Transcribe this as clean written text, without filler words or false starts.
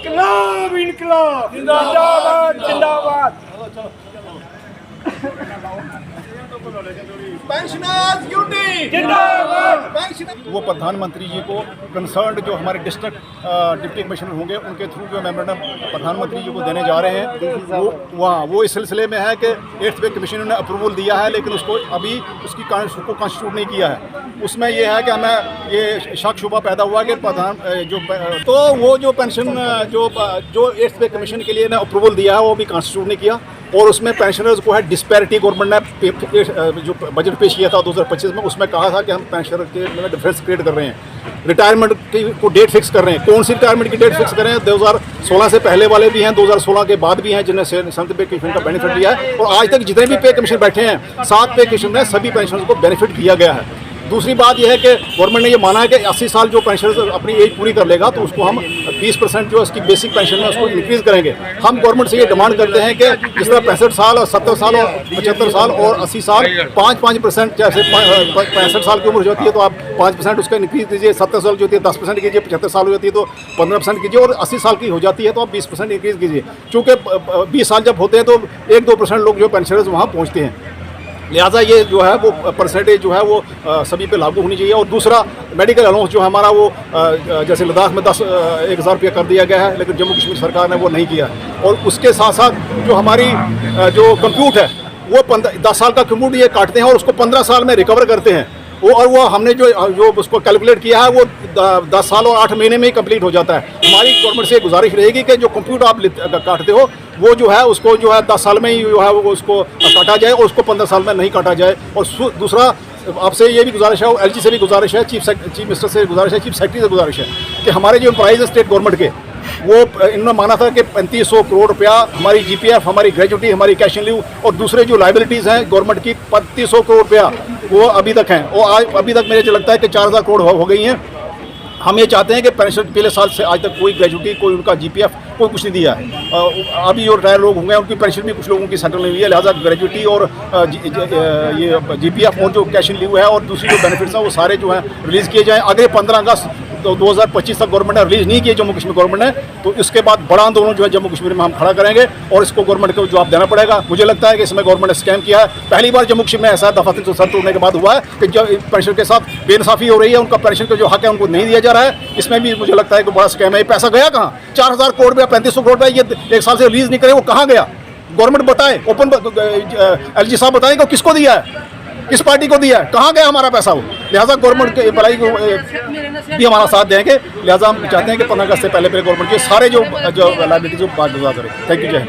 इनकलाब इनकलाब जिंदाबाद जिंदाबाद। पेंशनर्स यूनिटी जिंदाबाद। वो प्रधानमंत्री जी को कंसर्न जो हमारे डिस्ट्रिक्ट डिप्टी कमिश्नर होंगे उनके थ्रू जो मेमोरेंडम प्रधानमंत्री जी को देने जा रहे हैं वो इस सिलसिले में है कि 8th पे कमीशन ने अप्रूवल दिया है, लेकिन उसको अभी उसको कॉन्स्टिट्यूट नहीं किया है। उसमें यह है कि हमें ये शक शुबा पैदा हुआ कि तो वो जो पेंशन जो 8th पे कमीशन के लिए ने अप्रूवल दिया है वो भी कॉन्स्टिट्यूट नहीं किया, और उसमें पेंशनर्स को है डिस्पैरिटी। गवर्नमेंट ने जो बजट पेश किया था 2025 में, उसमें कहा था कि हम पेंशनर के डिफरेंस क्रिएट कर रहे हैं, रिटायरमेंट की को डेट फिक्स कर रहे हैं। कौन सी रिटायरमेंट की डेट फिक्स कर रहे हैं? 2016 से पहले वाले भी हैं, 2016 के बाद भी हैं जिन्हें 7th पे कमीशन का बेनिफिट दिया है, और आज तक जितने भी पे कमीशन बैठे हैं 7 पे कमीशन में सभी पेंशनर्स को बेनिफिट दिया गया है। दूसरी बात यह है कि गवर्नमेंट ने ये माना है कि 80 साल जो पेंशनर अपनी एज पूरी कर लेगा तो उसको हम 20% जो उसकी बेसिक पेंशन है उसको इंक्रीज़ करेंगे। हम गवर्नमेंट से ये डिमांड करते हैं कि जिस तरह 65 साल और 70 साल और 75 साल और 80 साल 5% जैसे 65 साल की उम्र होती है तो आप 5% उसका इंक्रीज़ कीजिए, 70 साल जो होती है 10% कीजिए, 75 साल हो जाती है तो 15% कीजिए, और 80 साल की हो जाती है तो आप 20% इंक्रीज़ कीजिए। चूँकि 20 साल जब होते हैं तो 1-2% लोग जो पेंशनर्स वहाँ पहुँचते हैं, लिहाजा ये जो है वो परसेंटेज जो है वो सभी पे लागू होनी चाहिए। और दूसरा मेडिकल अलाउंस जो हमारा वो जैसे लद्दाख में 1,000 रुपया कर दिया गया है, लेकिन जम्मू कश्मीर सरकार ने वो नहीं किया। और उसके साथ साथ जो हमारी जो कंप्यूट है वो 10 साल का कंप्यूट ये काटते हैं और उसको 15 साल में रिकवर करते हैं। वो हमने जो उसको कैलकुलेट किया है वो 10 साल और 8 महीने में ही कंप्लीट हो जाता है। हमारी गवर्नमेंट से गुजारिश रहेगी कि जो कंप्यूटर आप काटते हो वो जो है उसको जो है 10 साल में ही जो है वो उसको काटा जाए और उसको 15 साल में नहीं काटा जाए। और दूसरा आपसे ये भी गुजारिश है, LG से भी गुजारिश है, चीफ मिनिस्टर से गुजारिश है, चीफ सेक्रेटरी से गुजारिश है कि हमारे जो एम्प्लॉइज़ हैं स्टेट गवर्नमेंट के, वो इन्होंने माना था कि 3500 करोड़ रुपया हमारी GPF, हमारी ग्रेजुटी, हमारी कैश इन लीव और दूसरे जो लाइबिलिटीज़ हैं गवर्नमेंट की 3500 करोड़ रुपया वो अभी तक हैं, और आज अभी तक मुझे लगता है कि 4000 करोड़ हो गई हैं। हम ये चाहते हैं कि पेंशन पिछले साल से आज तक कोई ग्रेजुटी, कोई उनका GPF, कोई कुछ नहीं दिया है। अभी जो रिटायर लोग होंगे उनकी पेंशन भी कुछ लोगों की सेटल नहीं हुई है, लिहाजा ग्रेजुटी और ये GPF और जो कैश इन लीव है और दूसरी जो बेनिफिट्स हैं वो सारे जो हैं रिलीज़ किए जाएँ। अगले 15 अगस्त 2025 तक गवर्नमेंट ने रिलीज़ नहीं किए जम्मू कश्मीर गवर्नमेंट ने, तो इसके बाद बड़ा आंदोलन जो है जम्मू कश्मीर में हम खड़ा करेंगे और इसको गवर्नमेंट को जवाब देना पड़ेगा। मुझे लगता है कि इसमें गवर्नमेंट ने स्कैम किया है। पहली बार जम्मू कश्मीर में ऐसा दफा 307 तोड़ने के बाद हुआ है कि जो पेंशन के साथ बेइंसाफी हो रही है, उनका पेंशन का जो हक है उनको नहीं दिया जा रहा है। इसमें भी मुझे लगता है कि बड़ा स्कैम है। ये पैसा गया कहाँ? 4000 करोड़ रुपया, 3500 करोड़ रुपया ये 1 साल से रिलीज़ नहीं करे, वो कहाँ गया? गवर्नमेंट बताए, ओपन LG साहब बताएं कि किसको दिया है, किस पार्टी को दिया है, कहाँ गया हमारा पैसा वो? लिहाजा गवर्नमेंट के भलाई को भी हमारा साथ देंगे। लिहाजा हम चाहते हैं कि 15 अगस्त से पहले गवर्नमेंट के सारे जो लाइबिलिटीज को बात गुजार करें। थैंक यू, जय हिंद।